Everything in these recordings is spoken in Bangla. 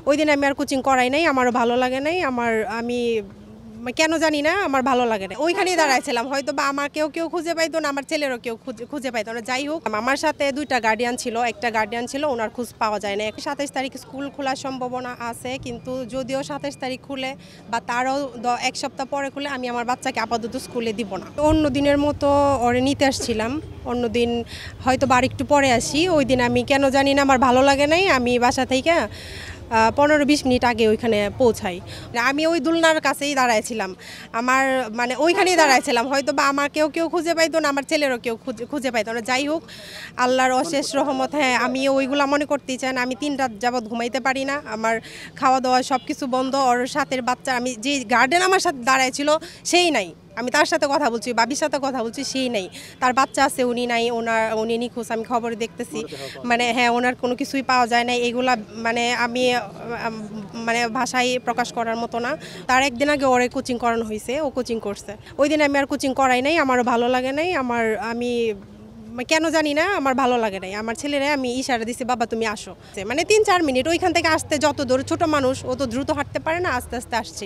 ওই দিন আমি আর কোচিং করাই নাই, আমারও ভালো লাগে নাই। আমি কেন জানি না, আমার ভালো লাগে না। ওইখানেই দাঁড়াইছিলাম, হয়তো বা আমার কেউ খুঁজে পাইতো না, আমার ছেলেরও কেউ খুঁজে পাইতো না। যাই হোক, আমার সাথে দুইটা গার্ডিয়ান ছিল, একটা গার্ডিয়ান ছিল, ওনার খোঁজ পাওয়া যায় না। 27 তারিখ স্কুল খোলার সম্ভাবনা আছে, কিন্তু যদিও 27 তারিখ খুলে বা তারও 1 সপ্তাহ পরে খুলে, আমি আমার বাচ্চাকে আপাতত স্কুলে দিব না। অন্য দিনের মতো ওরে নিতে আসছিলাম, অন্য দিন হয়তো বা একটু পরে আসি। ওই দিন আমি কেন জানি না, আমার ভালো লাগে নাই। আমি বাসা থেকে 15-20 মিনিট আগে ওইখানে পৌঁছাই। আমি ওই দোলনার কাছেই দাঁড়াইছিলাম, ওইখানেই দাঁড়াইছিলাম, হয়তো বা আমার কেউ খুঁজে পাইতো না, আমার ছেলেরও কেউ খুঁজে পাইতো না। যাই হোক, আল্লাহর অশেষ রহমত। হ্যাঁ, আমি ওইগুলা মনে করতেই চাই না। আমি 3 রাত যাবৎ ঘুমাইতে পারি না, আমার খাওয়া দাওয়া সব কিছু বন্ধ। ওর সাথের বাচ্চা, আমি যে গার্ডেন আমার সাথে দাঁড়াইছিল সেই নাই। আমি তার সাথে কথা বলছি, বাবির সাথে কথা বলছি, সেই নাই। তার বাচ্চা আছে, উনি নাই, উনি নিখোঁজ। আমি খবরে দেখতেছি, হ্যাঁ, ওনার কোনো কিছুই পাওয়া যায় না। এগুলা আমি ভাষায় প্রকাশ করার মতো না। তার একদিন আগে ওরে কোচিং করানো হয়েছে, ও কোচিং করছে। ওই দিন আমি আর কোচিং করাই নাই, আমারও ভালো লাগে নাই। আমি কেন জানি না, আমার ভালো লাগে নাই। আমার ছেলেরা আমি ইশারা দিছি, বাবা তুমি আসো। 3-4 মিনিট ওইখান থেকে আসতে যত দূর, ছোট মানুষ ও তো দ্রুত হাঁটতে পারে না, আস্তে আস্তে আসছি।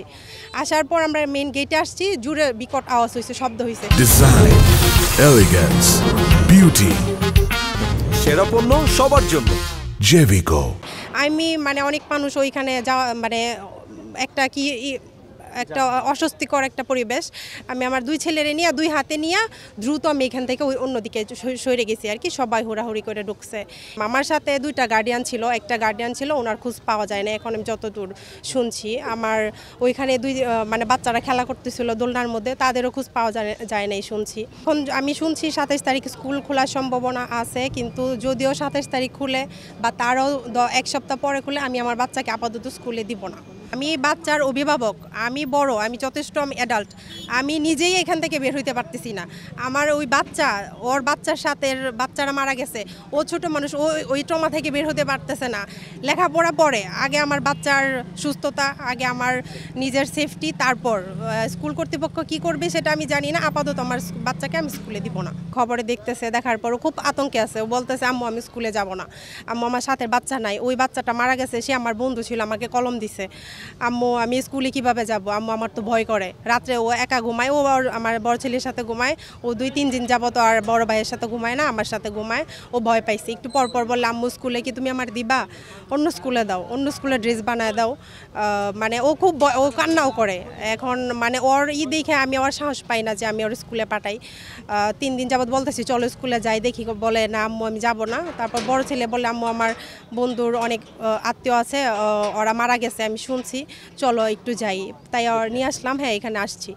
আসার পর আমরা মেইন গেটে আসছি, জুড়ে বিকট আওয়াজ হয়েছে, শব্দ হয়েছে। ডিজাইন, এলিগেন্স, বিউটি, সেরা পণ্য সবার জন্য জেভিকো। আমি অনেক মানুষ ওইখানে যাওয়া, একটা অস্বস্তিকর একটা পরিবেশ। আমি আমার 2 ছেলেরে নিয়ে, 2 হাতে নিয়ে দ্রুত আমি এখান থেকে ওই অন্যদিকে সরে গেছি আর কি। সবাই হুড়াহুড়ি করে ঢুকছে। আমার সাথে 2টা গার্ডিয়ান ছিল, একটা গার্ডিয়ান ছিল, ওনার খোঁজ পাওয়া যায় না এখন আমি যতদূর শুনছি। আমার ওইখানে বাচ্চারা খেলা করতেছিল দোলনার মধ্যে, তাদেরও খোঁজ পাওয়া যায় নাই শুনছি। এখন আমি শুনছি 27 তারিখ স্কুল খোলার সম্ভাবনা আছে, কিন্তু যদিও 27 তারিখ খুলে বা তারও 1 সপ্তাহ পরে খুলে, আমি আমার বাচ্চাকে আপাতত স্কুলে দিব না। আমি বাচ্চার অভিভাবক, আমি বড়, আমি যথেষ্ট, আমি অ্যাডাল্ট। আমি নিজেই এখান থেকে বের হইতে পারতেছি না। আমার ওই ওর বাচ্চার সাথে বাচ্চারা মারা গেছে, ও ছোট মানুষ, ওই ট্রমা থেকে বের হতে পারতেছে না। লেখাপড়া পরে, আগে আমার বাচ্চার সুস্থতা, আগে আমার নিজের সেফটি, তারপর স্কুল কর্তৃপক্ষ কি করবে সেটা আমি জানি না। আপাতত আমার বাচ্চাকে আমি স্কুলে দিব না। খবরে দেখতেছে, দেখার পরও খুব আতঙ্কে আছে। ও বলতেছে, আম্মু আমি স্কুলে যাব না, আম্মু আমার সাথে বাচ্চা নাই, ওই বাচ্চাটা মারা গেছে, সে আমার বন্ধু ছিল, আমাকে কলম দিছে। আম্মু আমি স্কুলে কিভাবে যাব, আম্মু আমার তো ভয় করে। রাত্রে ও একা ঘুমায়, ও আমার বড় ছেলের সাথে ঘুমায়, ও 2-3 দিন যাবত আর বড় ভাইয়ের সাথে ঘুমায় না, আমার সাথে ঘুমায়। ও ভয় পাইছে, একটু পর বললে, আম্মু স্কুলে কি তুমি আমার দিবা, অন্য স্কুলে দাও, অন্য স্কুলে ড্রেস বানায় দাও। ও খুব ও কান্নাও করে এখন। ওর দেখে আমি ওর সাহস পাই না যে আমি ওর স্কুলে পাঠাই। 3 দিন যাবত বলতেছি চলো স্কুলে যাই, দেখি, বলে না আম্মু আমি যাব না। তারপর বড় ছেলে বলে, আম্মু আমার বন্ধুর অনেক আত্মীয় আছে, ওরা মারা গেছে আমি শুনছি, চলো একটু যাই। তাই নিয়ে আসলাম। হ্যাঁ, এখানে আসছি।